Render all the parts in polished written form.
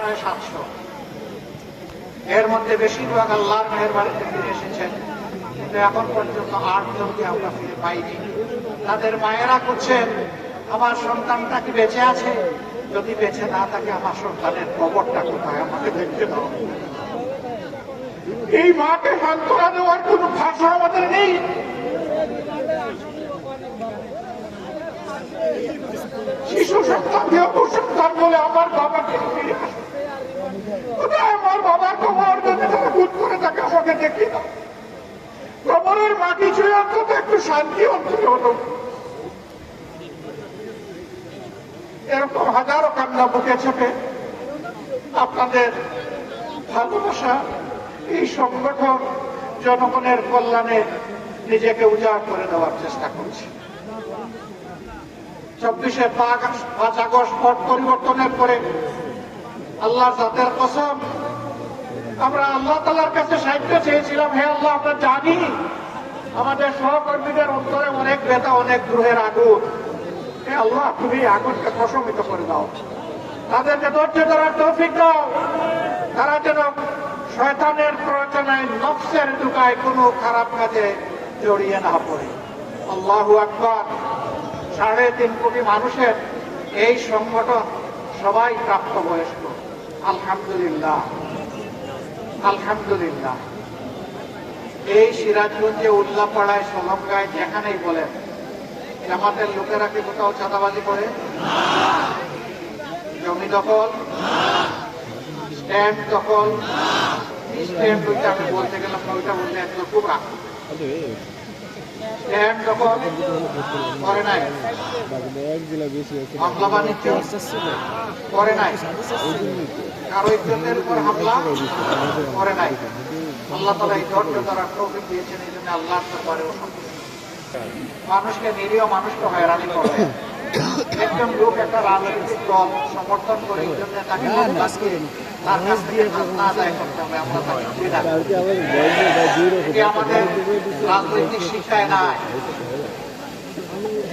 750। এর মধ্যে বেশিরভাগ আল্লাহর মেহেরবানিতে ফিরে এসেছেন, কিন্তু এখন পর্যন্ত 8 জনকে আমরা ফিরে পাইনি। তাদের মায়েরা করছেন, আমার সন্তানটা কি বেঁচে আছে? যদি বেঁচে না থাকে আমার সন্তানের কবরটা কোথায়, আমাকে দেখতে দাও। এই মাকে সান্ত্বনা দেওয়ার কোন ভাষা আমাদের নেই। শিশু সন্তান অপু সন্তান বলে আমার বাবাকে ফিরে আসে, কোথায় আমার বাবার কবর? যদি তারা ভুল করে থাকে আমাকে দেখিয়ে দাও। কবরের মাটি ছুঁয়ে অন্তত একটু শান্তি অন্তত হতো। এরকম হাজারো কান্না বুকে চেপে আপনাদের ভালোবাসা এই সংগঠন জনগণের কল্যাণে নিজেকে উজাড় করে দেওয়ার চেষ্টা করছে। 24-5 আগস্ট ভোট পরিবর্তনের পরে আল্লাহর জাতের কসম, আমরা আল্লাহ তাআলার কাছে সাহায্য চেয়েছিলাম, হে আল্লাহ, আমরা জানি আমাদের সহকর্মীদের অন্তরে অনেক ব্যথা, অনেক দ্রোহের আগুন। হে আল্লাহ, তুমি আগুনকে প্রশমিত করে দাও, তাদেরকে ধৈর্য ধরার তৌফিক দাও, তারা যেন শয়তানের প্ররোচনায়, নফসের দুকায় কোনো খারাপ কাজে জড়িয়ে না পড়ে। আল্লাহু আকবার। 3.5 কোটি মানুষের এই সংগঠন সবাই প্রাপ্তবয়স্ক। আলহামদুলিল্লাহ, আলহামদুলিল্লাহ। এই সিরাজগঞ্জে, উল্লাপাড়ায়, সলঙ্গায়, যেখানেই বলেন, জামাতের লোকেরা কি কোথাও চাঁদাবাজি করে? জমি দখল, স্ট্যান্ড দখল, স্ট্যান্ড ওইটা আমি বলতে গেলাম, ওইটা বলতে একদম খুব রাখ। স্ট্যান্ড দখল করে নাই, হামলা বাণিজ্য করে নাই, কারো ইজ্জতের উপর হামলা করে নাই। আল্লাহ তাআলা এই ধৈর্য ধরার তৌফিক দিয়েছেন, এই জন্য আল্লাহর দরবারেও মানুষকে, নিরীহ মানুষকে হয়রানি করবে। একজন লোক একটা রাজনৈতিক দল সমর্থন করে, এই জন্য তাকে তার কাছ থেকে না আদায় করতে হবে, আমরা তাকে সুবিধা আমাদের রাজনৈতিক শিক্ষায় নাই।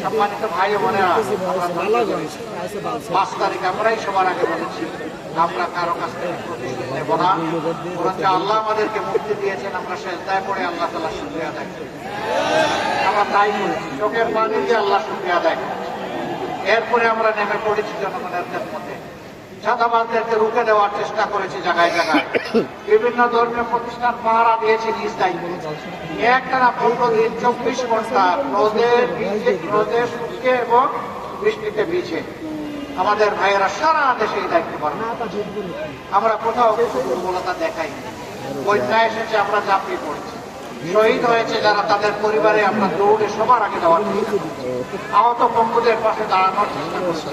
সম্মানিত ভাই বোনেরা, 5 তারিখ আমরাই সবার আগে বলেছি, আমরা কারো কাছ থেকে প্রতিশোধ নেব না, বরঞ্চ আল্লাহ আমাদেরকে মুক্তি দিয়েছেন, আমরা সেজদায় পড়ে আল্লাহ তাআলা শুকরিয়া আদায় করি। আমরা তাই করেছি, চোখের পানি দিয়ে আল্লাহ শুকরিয়া আদায় করেছি। এরপরে আমরা নেমে পড়েছি জনগণের খেদমতে, চাঁদাবাজদেরকে রুখে দেওয়ার চেষ্টা করেছি জায়গায় জায়গায়। বিভিন্ন ধর্মীয় প্রতিষ্ঠান পাহারা দিয়েছে নিজ দায়িত্বে। একটানা 15 দিন 24 ঘন্টা রোদে শুকিয়ে এবং বৃষ্টিতে ভিজে আমাদের ভাইয়েরা সারা দেশে এই দায়িত্ব পালন। আমরা কোথাও দুর্বলতা দেখাইনি। বন্যা এসেছে, আমরা ঝাঁপিয়ে পড়েছি। শহীদ হয়েছে যারা, তাদের পরিবারে আমরা দৌড়ে সবার আগে দেওয়ার চেষ্টা করছি। আহত পঙ্গুদের পাশে দাঁড়ানোর চেষ্টা করছি।